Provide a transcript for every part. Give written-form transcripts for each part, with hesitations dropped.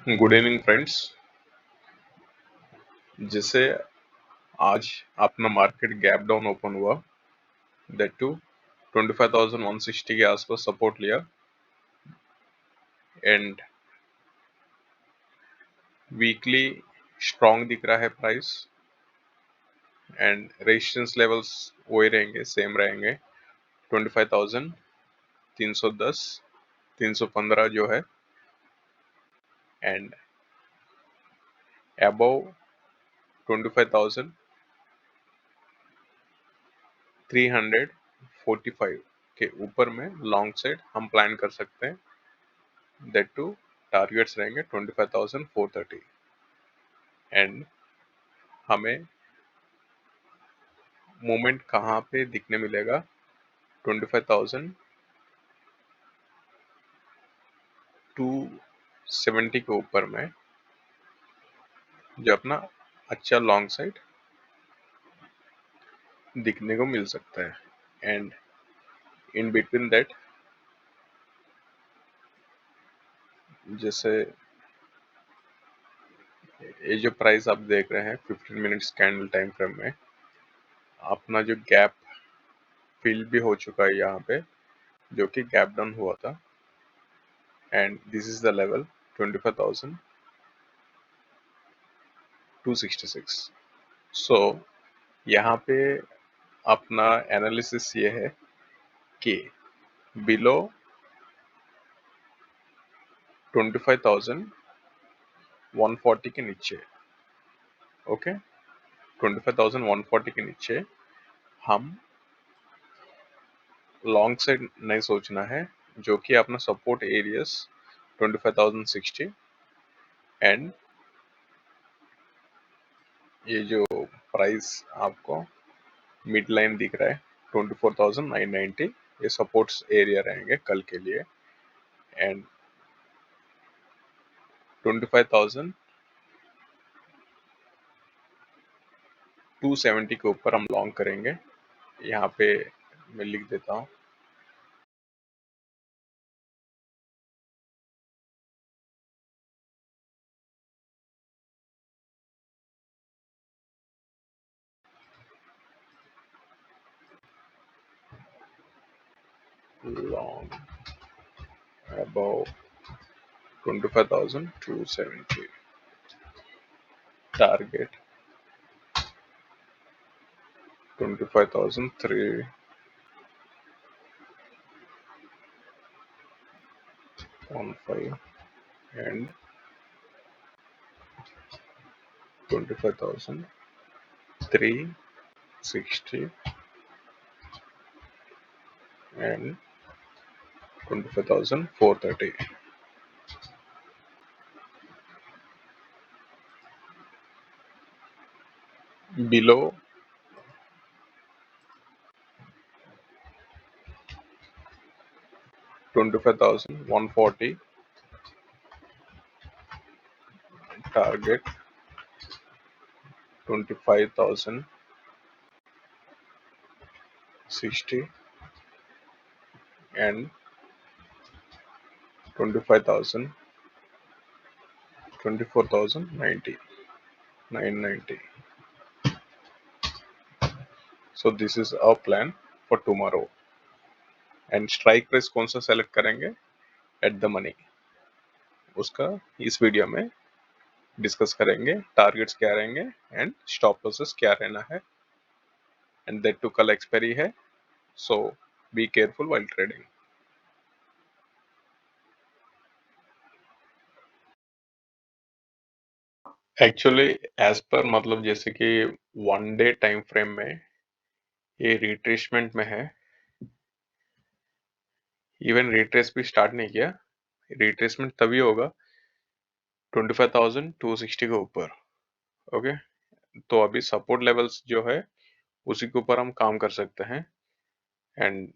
Good evening friends. जैसे आज अपना मार्केट गैप डाउन ओपन हुआ, दैट टू 25,160 के आसपास सपोर्ट लिया एंड वीकली स्ट्रॉन्ग दिख रहा है प्राइस एंड रेजिस्टेंस लेवल्स वही रहेंगे, सेम रहेंगे 25,310 315 जो है एंड अबव 25,345 के ऊपर में लॉन्ग साइड हम प्लान कर सकते हैं। दैट टू टारगेट्स रहेंगे 25,430 एंड हमें मूवमेंट कहाँ पे दिखने मिलेगा 25,270 के ऊपर में, जो अपना अच्छा लॉन्ग साइड दिखने को मिल सकता है एंड इन बिटवीन दैट जैसे ये जो प्राइस आप देख रहे हैं 15 मिनट्स कैंडल टाइम फ्रेम में अपना जो गैप फिल भी हो चुका है यहाँ पे, जो कि गैप डाउन हुआ था and this is the level 25,266। सो यहाँ पे अपना एनालिसिस ये है कि बिलो 25,140 के नीचे, ओके, 25,140 के नीचे हम लॉन्ग साइड नहीं सोचना है, जो कि अपना सपोर्ट एरियाज 25,060 एंड ये जो प्राइस आपको मिड लाइन दिख रहा है 24,990, ये सपोर्ट्स एरिया रहेंगे कल के लिए एंड 25,270 के ऊपर हम लॉन्ग करेंगे। यहाँ पे मैं लिख देता हूँ long above 25,270, target 25,315 and 25,360 and 25,430. Below 25,140, target 25,060 and 25,000 24,090 990. So this is our plan for tomorrow. And strike price कौन सा सेलेक्ट करेंगे एट द मनी, उसका इस वीडियो में डिस्कस करेंगे। टारगेट्स क्या रहेंगे एंड स्टॉप लॉसेस क्या रहना है एंड दैट टू कल एक्सपायरी है, so be careful while trading. Actually एज पर मतलब जैसे कि 1 डे टाइम फ्रेम में ये रिट्रेसमेंट में है, इवन रिट्रेस भी स्टार्ट नहीं किया, रिट्रेसमेंट तभी होगा 25,260 के ऊपर, ओके। तो अभी सपोर्ट लेवल्स जो है उसी के ऊपर हम काम कर सकते हैं and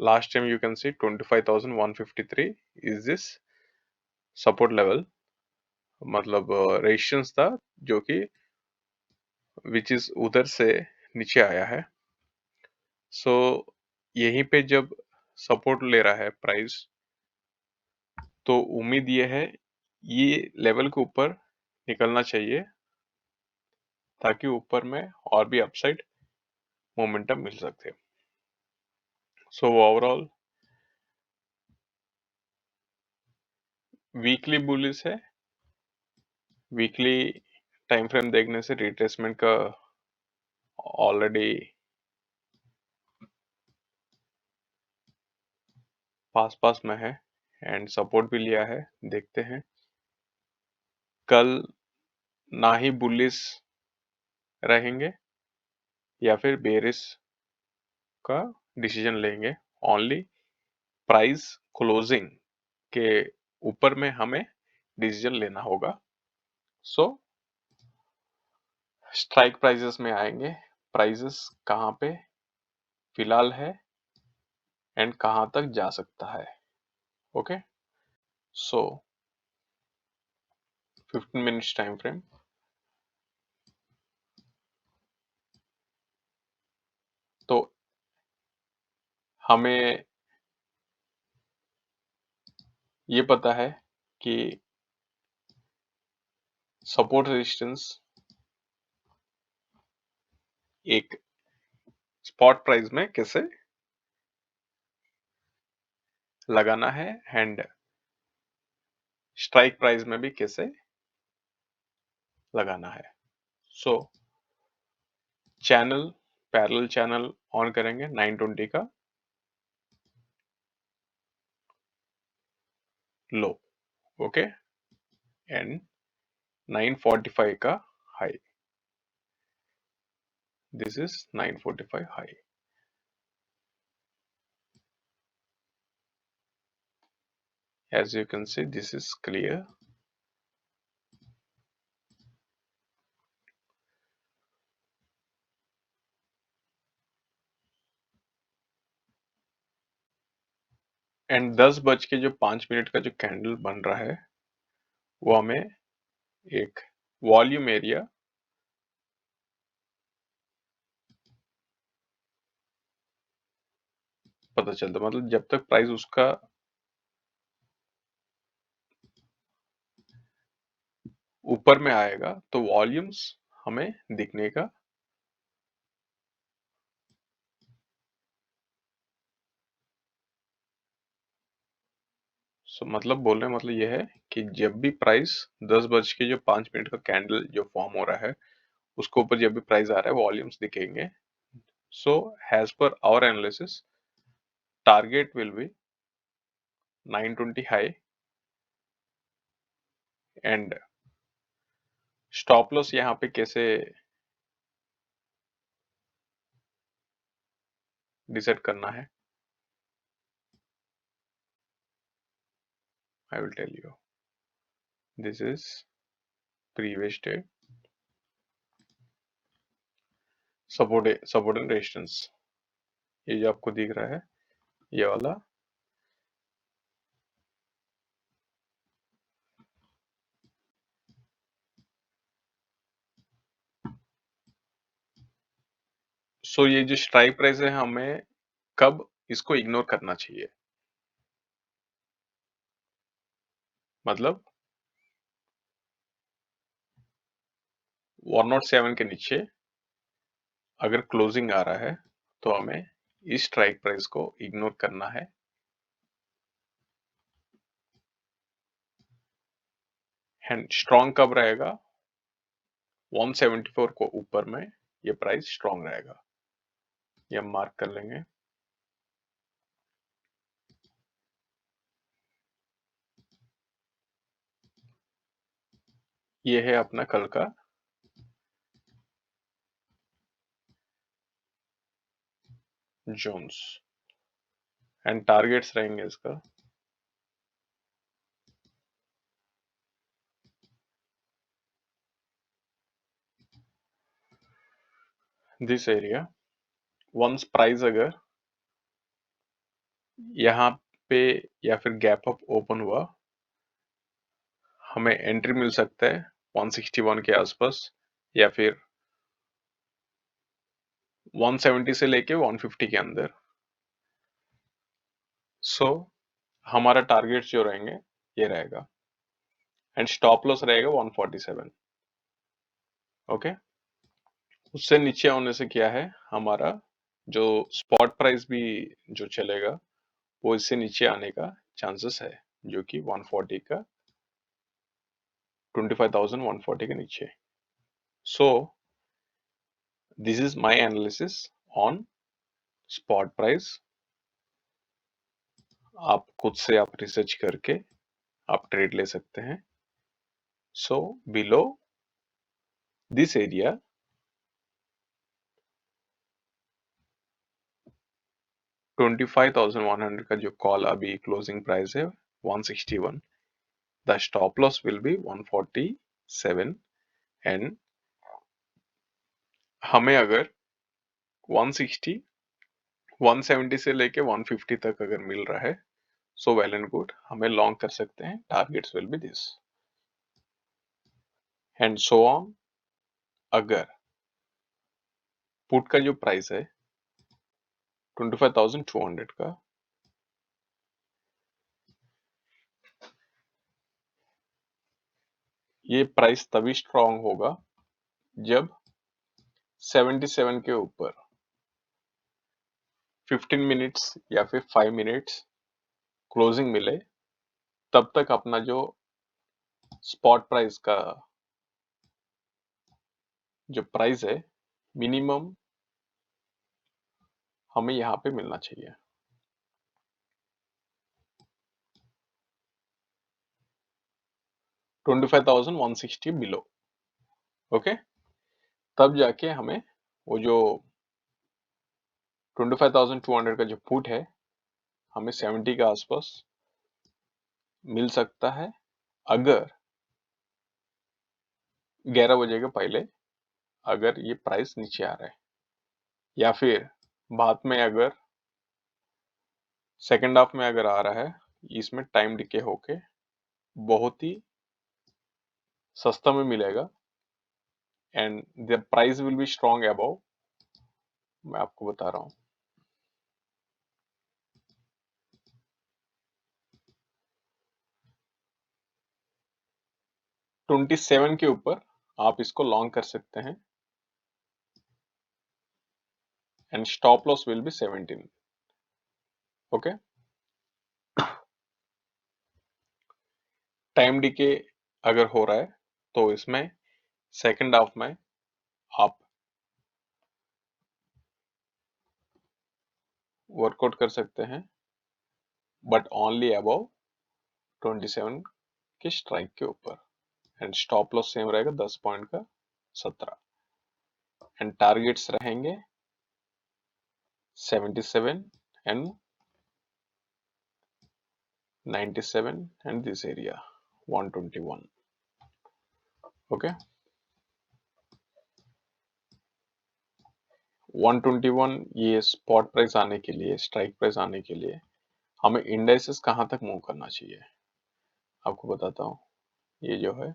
last time you can see 25,153 is this support level, मतलब रेजिस्टेंस था जो कि विच इज उधर से नीचे आया है। सो यहीं पे जब सपोर्ट ले रहा है प्राइस, तो उम्मीद ये है ये लेवल के ऊपर निकलना चाहिए ताकि ऊपर में और भी अपसाइड मोमेंटम मिल सकते। सो ओवरऑल वीकली बुलिश है। वीकली टाइम फ्रेम देखने से रिट्रेसमेंट का ऑलरेडी पास में है एंड सपोर्ट भी लिया है। देखते हैं कल ना ही बुलिश रहेंगे या फिर बेरिश का डिसीजन लेंगे। ओनली प्राइस क्लोजिंग के ऊपर में हमें डिसीजन लेना होगा। सो स्ट्राइक प्राइसेस में आएंगे, प्राइसेस कहाँ पे फिलहाल है एंड कहाँ तक जा सकता है। ओके, सो 15 मिनट्स टाइम फ्रेम। तो हमें ये पता है कि सपोर्ट रेजिस्टेंस एक स्पॉट प्राइस में कैसे लगाना है एंड स्ट्राइक प्राइस में भी कैसे लगाना है। सो चैनल पैरेलल चैनल ऑन करेंगे 920 का लो, ओके, एंड 945 का high. This is 945 high. As you can see, this is clear. And 10 बज के जो 5 मिनट का जो कैंडल बन रहा है वो हमें एक वॉल्यूम एरिया पता चलता, मतलब जब तक प्राइस उसका ऊपर में आएगा तो वॉल्यूम्स हमें दिखने का मतलब बोलने का मतलब यह है कि जब भी प्राइस 10 बज के जो 5 मिनट का कैंडल जो फॉर्म हो रहा है उसके ऊपर जब भी प्राइस आ रहा है वॉल्यूम्स दिखेंगे। So as per our analysis target will be 920 high and stop loss यहाँ पे कैसे डिसाइड करना है I will tell you. This is previous day support and resistance, ये जो आपको दिख रहा है ये वाला। सो ये जो स्ट्राइक प्राइस है हमें कब इसको इग्नोर करना चाहिए, मतलब 107 के नीचे अगर क्लोजिंग आ रहा है तो हमें इस स्ट्राइक प्राइस को इग्नोर करना है। एंड स्ट्रॉन्ग कब रहेगा, 174 को ऊपर में ये प्राइस स्ट्रॉन्ग रहेगा, ये हम मार्क कर लेंगे। ये है अपना कल का जोन्स एंड टारगेट्स रहेंगे इसका दिस एरिया। वंस प्राइस अगर यहाँ पे या फिर गैप अप ओपन हुआ हमें एंट्री मिल सकता है 161 के आसपास या फिर 170 से लेके 150 के अंदर। सो हमारा टारगेट जो रहेंगे ये रहेगा एंड स्टॉप लॉस रहेगा 147। ओके, उससे नीचे होने से क्या है, हमारा जो स्पॉट प्राइस भी जो चलेगा वो इससे नीचे आने का चांसेस है, जो कि 140 का 25,140 के नीचे। सो this is my analysis on spot price. आप खुद से आप रिसर्च करके आप ट्रेड ले सकते हैं। सो बिलो दिस एरिया 25,100 का जो कॉल अभी क्लोजिंग प्राइस है 161, the stop loss will be 147। And हमें अगर 160 170 से लेके 150 तक अगर मिल रहा है, सो वेल एंड गुड, हमें लॉन्ग कर सकते हैं। Targets will be this and so on. अगर पुट का जो प्राइस है 25,200 का, ये प्राइस तभी स्ट्रांग होगा जब 77 के ऊपर 15 मिनट्स या फिर 5 मिनट्स क्लोजिंग मिले, तब तक अपना जो स्पॉट प्राइस का जो प्राइस है मिनिमम हमें यहाँ पे मिलना चाहिए। 25,160 बिलो। ओके, तब जाके हमें वो जो 25,200 का जो पुट है हमें 70 के आसपास मिल सकता है, अगर 11 बजे के पहले अगर ये प्राइस नीचे आ रहा है, या फिर बाद में अगर सेकेंड हाफ में अगर आ रहा है, इसमें टाइम डिके होके बहुत ही सस्ता में मिलेगा and the price will be strong above. मैं आपको बता रहा हूँ 27 के ऊपर आप इसको लॉन्ग कर सकते हैं and stop loss will be 17। Okay, time decay अगर हो रहा है तो इसमें सेकेंड हाफ में आप वर्कआउट कर सकते हैं, बट ओनली अबव 27 के स्ट्राइक के ऊपर एंड स्टॉप लॉस सेम रहेगा 10 पॉइंट का 17 एंड टारगेट्स रहेंगे 77 and 97 and this area 121। Okay, 121 ये स्पॉट प्राइस आने के लिए, स्ट्राइक प्राइस आने के लिए हमें इंडाइसेस कहाँ तक मूव करना चाहिए आपको बताता हूँ। ये जो है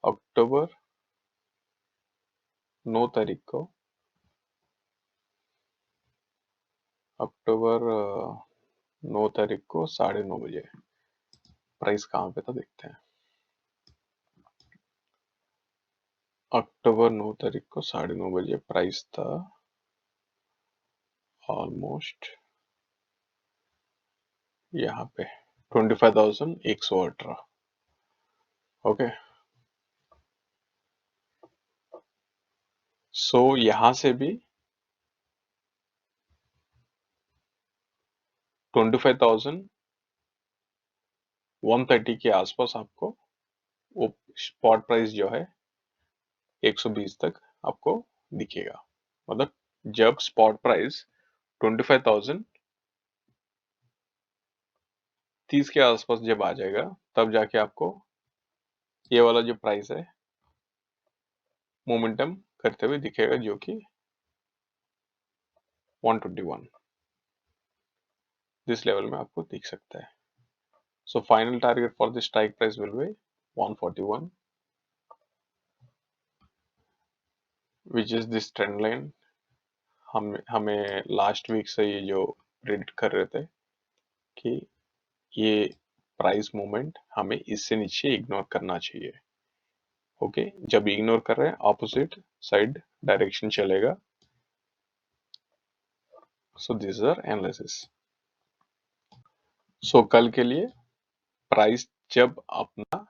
अक्टूबर 9 तारीख को, अक्टूबर 9 तारीख को 9:30 बजे प्राइस कहाँ पे था देखते हैं। अक्टूबर 9 तारीख को 9:30 बजे प्राइस था ऑलमोस्ट यहाँ पे 25,118। ओके, सो यहाँ से भी 25,130 के आसपास आपको वो स्पॉट प्राइस जो है 120 तक आपको दिखेगा। मतलब जब स्पॉट प्राइस 25,030 के आसपास जब आ जाएगा, तब जाके आपको ये वाला जो प्राइस है मोमेंटम करते हुए दिखेगा, जो कि 121 दिस लेवल में आपको दिख सकता है। So final target for the strike price will be 141 which is this trend line. हमें लास्ट वीक से ये जो प्रेडिक्ट कर रहे थे कि ये प्राइस मूवमेंट हमें इससे नीचे इग्नोर करना चाहिए। ओके, जब इग्नोर कर रहे हैं ऑपोजिट साइड डायरेक्शन चलेगा। So this are analysis. So कल के लिए प्राइस जब अपना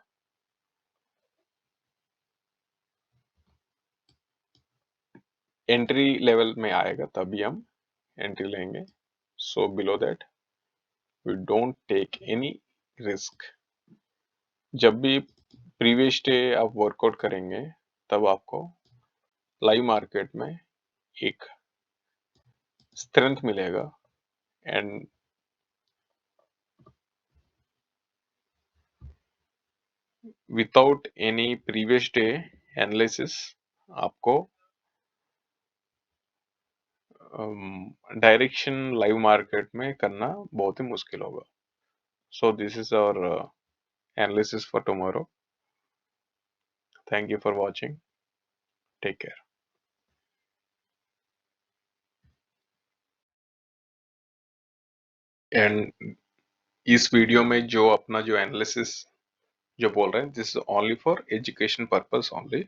एंट्री लेवल में आएगा तभी हम एंट्री लेंगे। So below that we don't take any risk. जब भी प्रीवियस डे आप वर्कआउट करेंगे तब आपको लाइव मार्केट में एक स्ट्रेंथ मिलेगा and without any previous day analysis आपको डायरेक्शन लाइव मार्केट में करना बहुत ही मुश्किल होगा। So this is our analysis for tomorrow. Thank you for watching. Take care. And इस वीडियो में जो अपना जो एनालिसिस जो बोल रहे हैं this is only for education purpose only,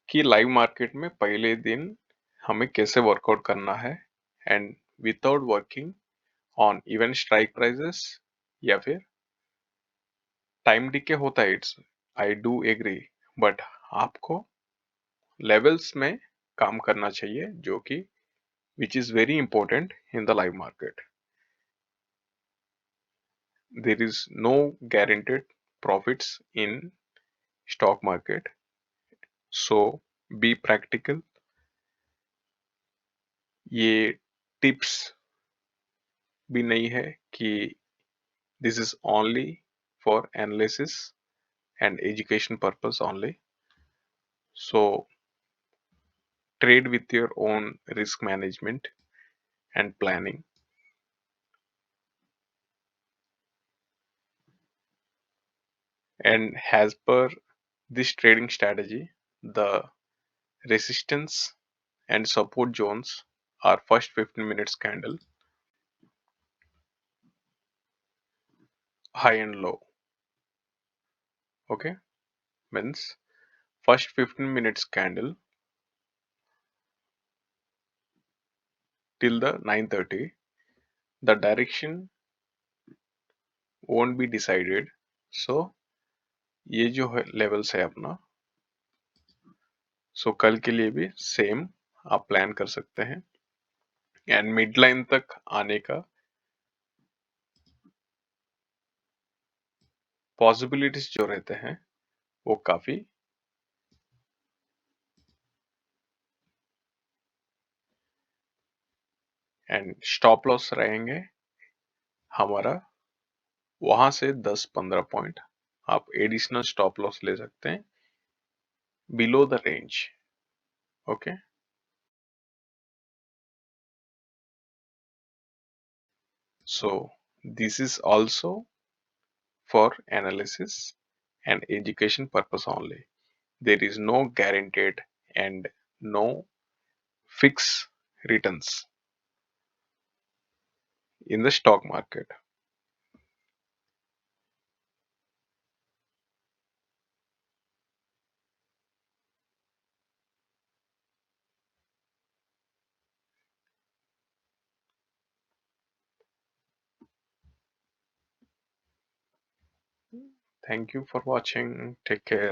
कि लाइव मार्केट में पहले दिन हमें कैसे वर्कआउट करना है and without working on even strike prices या फिर टाइम डिके होता है। It's I do agree, but आपको लेवल्स में काम करना चाहिए जो कि which is very important in the live market. There is no guaranteed profits in stock market, so be practical. ये टिप्स भी नहीं है कि this is only for analysis and education purpose only. So trade with your own risk management and planning. And as per this trading strategy, the resistance and support zones are first 15 minutes candle, high and low. Okay, means first 15 minutes candle till the 9:30, the direction won't be decided. So ये जो है levels है अपना, सो कल के लिए भी same आप प्लान कर सकते हैं एंड मिड लाइन तक आने का पॉसिबिलिटीज जो रहते हैं वो काफी एंड स्टॉप लॉस रहेंगे हमारा वहां से 10-15 पॉइंट आप एडिशनल स्टॉप लॉस ले सकते हैं below the range. Okay, so this is also for analysis and education purpose only. There is no guaranteed and no fixed returns in the stock market. Thank you for watching. Take care.